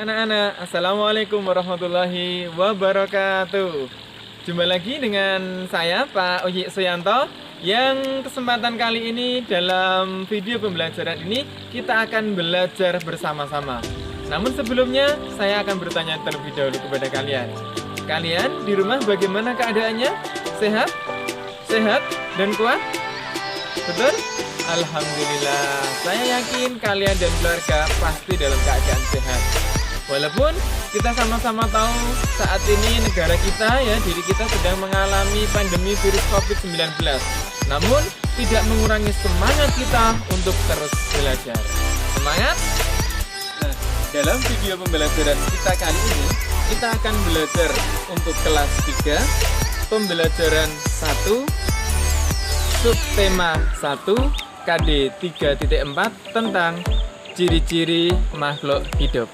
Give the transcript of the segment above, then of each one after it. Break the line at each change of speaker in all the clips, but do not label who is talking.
Anak-anak, Assalamualaikum warahmatullahi wabarakatuh. Jumpa lagi dengan saya Pak Uyi Suyanto. Yang kesempatan kali ini dalam video pembelajaran ini kita akan belajar bersama-sama. Namun sebelumnya saya akan bertanya terlebih dahulu kepada kalian. Kalian di rumah bagaimana keadaannya? Sehat? Sehat dan kuat? Betul? Alhamdulillah, saya yakin kalian dan keluarga pasti dalam keadaan sehat. Walaupun kita sama-sama tahu saat ini negara kita diri kita sedang mengalami pandemi virus COVID-19. Namun tidak mengurangi semangat kita untuk terus belajar. Semangat! Nah, dalam video pembelajaran kita kali ini kita akan belajar untuk kelas 3 pembelajaran 1 subtema 1 KD 3.4 tentang ciri-ciri makhluk hidup.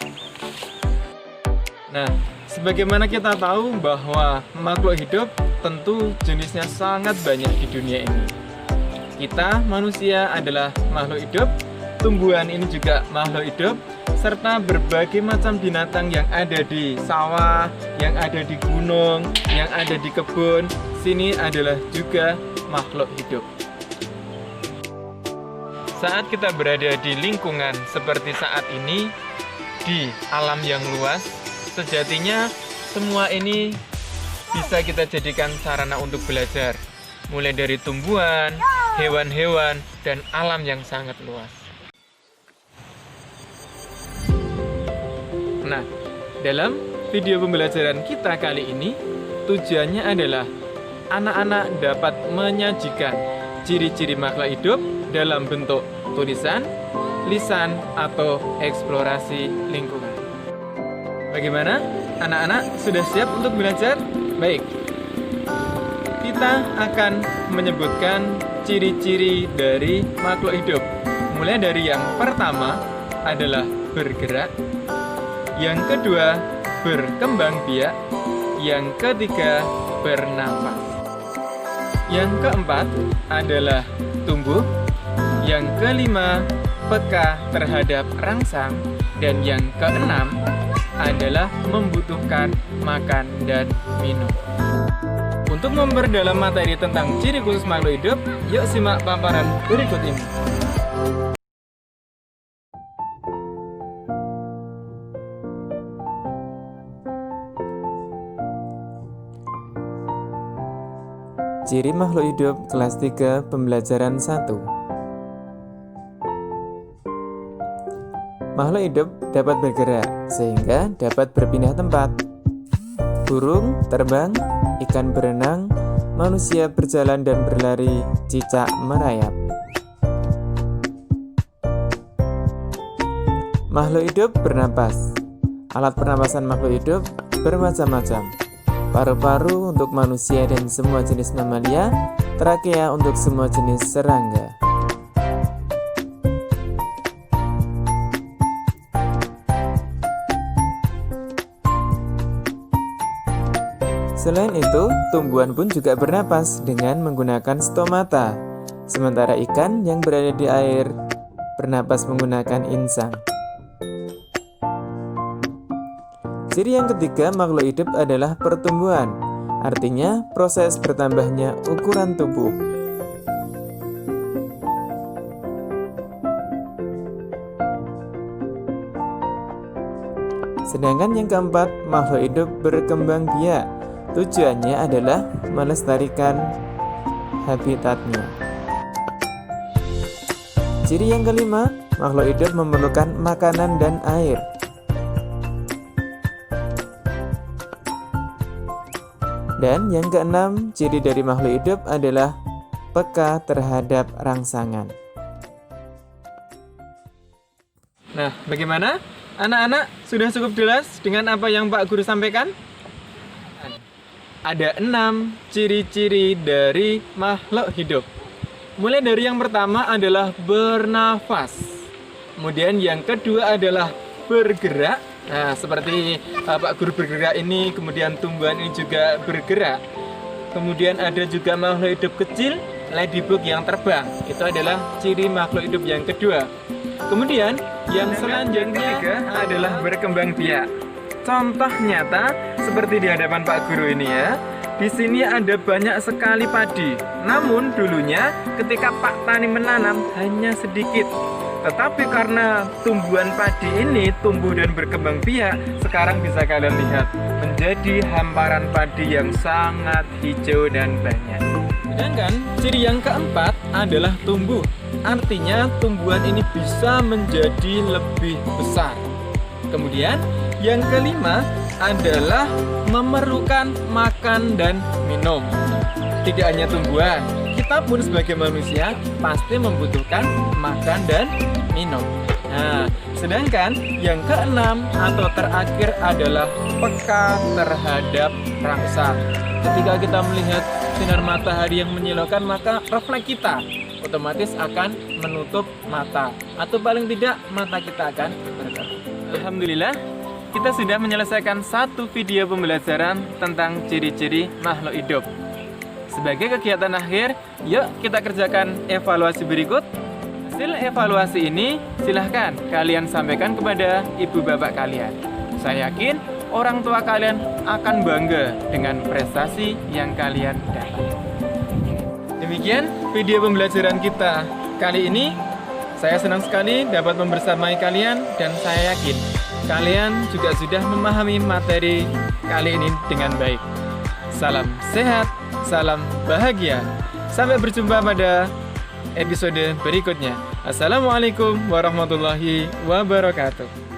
Nah, sebagaimana kita tahu bahwa makhluk hidup tentu jenisnya sangat banyak di dunia ini. Kita manusia adalah makhluk hidup, tumbuhan ini juga makhluk hidup, serta berbagai macam binatang yang ada di sawah, yang ada di gunung, yang ada di kebun, sini adalah juga makhluk hidup. Saat kita berada di lingkungan seperti saat ini, di alam yang luas, sejatinya semua ini bisa kita jadikan sarana untuk belajar. Mulai dari tumbuhan, hewan-hewan, dan alam yang sangat luas. Nah, dalam video pembelajaran kita kali ini, tujuannya adalah anak-anak dapat menyajikan ciri-ciri makhluk hidup dalam bentuk tulisan, lisan, atau eksplorasi lingkungan. Bagaimana? Anak-anak sudah siap untuk belajar? Baik. Kita akan menyebutkan ciri-ciri dari makhluk hidup. Mulai dari yang pertama adalah bergerak, yang kedua berkembang biak, yang ketiga bernafas. Yang keempat adalah tumbuh, yang kelima peka terhadap rangsang, dan yang keenam adalah membutuhkan makan dan minum. Untuk memperdalam materi tentang ciri khusus makhluk hidup, yuk simak paparan berikut ini.
Ciri makhluk hidup kelas 3 pembelajaran 1. Makhluk hidup dapat bergerak sehingga dapat berpindah tempat. Burung terbang, ikan berenang, manusia berjalan dan berlari, cicak merayap. Makhluk hidup bernapas. Alat pernapasan makhluk hidup bermacam-macam. Paru-paru untuk manusia dan semua jenis mamalia, trakea untuk semua jenis serangga. Selain itu, tumbuhan pun juga bernapas dengan menggunakan stomata, sementara ikan yang berada di air bernapas menggunakan insang. Ciri yang ketiga makhluk hidup adalah pertumbuhan, artinya proses bertambahnya ukuran tubuh. Sedangkan yang keempat, makhluk hidup berkembang biak. Tujuannya adalah melestarikan habitatnya. Ciri yang kelima, makhluk hidup memerlukan makanan dan air. Dan yang keenam, ciri dari makhluk hidup adalah peka terhadap rangsangan.
Nah, bagaimana? Anak-anak sudah cukup jelas dengan apa yang Pak Guru sampaikan? Ada 6 ciri-ciri dari makhluk hidup. Mulai dari yang pertama adalah bernafas. Kemudian yang kedua adalah bergerak. Nah, seperti Pak Guru bergerak ini, kemudian tumbuhan ini juga bergerak. Kemudian ada juga makhluk hidup kecil, ladybug yang terbang. Itu adalah ciri makhluk hidup yang kedua. Kemudian yang selanjutnya adalah berkembang biak. Contoh nyata seperti di hadapan Pak Guru ini ya. Di sini ada banyak sekali padi. Namun dulunya ketika Pak Tani menanam hanya sedikit. Tetapi karena tumbuhan padi ini tumbuh dan berkembang biak, sekarang bisa kalian lihat menjadi hamparan padi yang sangat hijau dan banyak. Sedangkan ciri yang keempat adalah tumbuh. Artinya tumbuhan ini bisa menjadi lebih besar. Kemudian yang kelima adalah memerlukan makan dan minum. Tidak hanya tumbuhan, kita pun sebagai manusia pasti membutuhkan makan dan minum. Nah, sedangkan yang keenam atau terakhir adalah peka terhadap rangsang. Ketika kita melihat sinar matahari yang menyilaukan, maka refleks kita otomatis akan menutup mata, atau paling tidak mata kita akan bergerak. Alhamdulillah, kita sudah menyelesaikan satu video pembelajaran tentang ciri-ciri makhluk hidup. Sebagai kegiatan akhir, yuk kita kerjakan evaluasi berikut. Hasil evaluasi ini silahkan kalian sampaikan kepada ibu bapak kalian. Saya yakin orang tua kalian akan bangga dengan prestasi yang kalian dapat. Demikian video pembelajaran kita kali ini. Saya senang sekali dapat membersamai kalian dan saya yakin kalian juga sudah memahami materi kali ini dengan baik. Salam sehat, salam bahagia. Sampai berjumpa pada episode berikutnya. Assalamualaikum warahmatullahi wabarakatuh.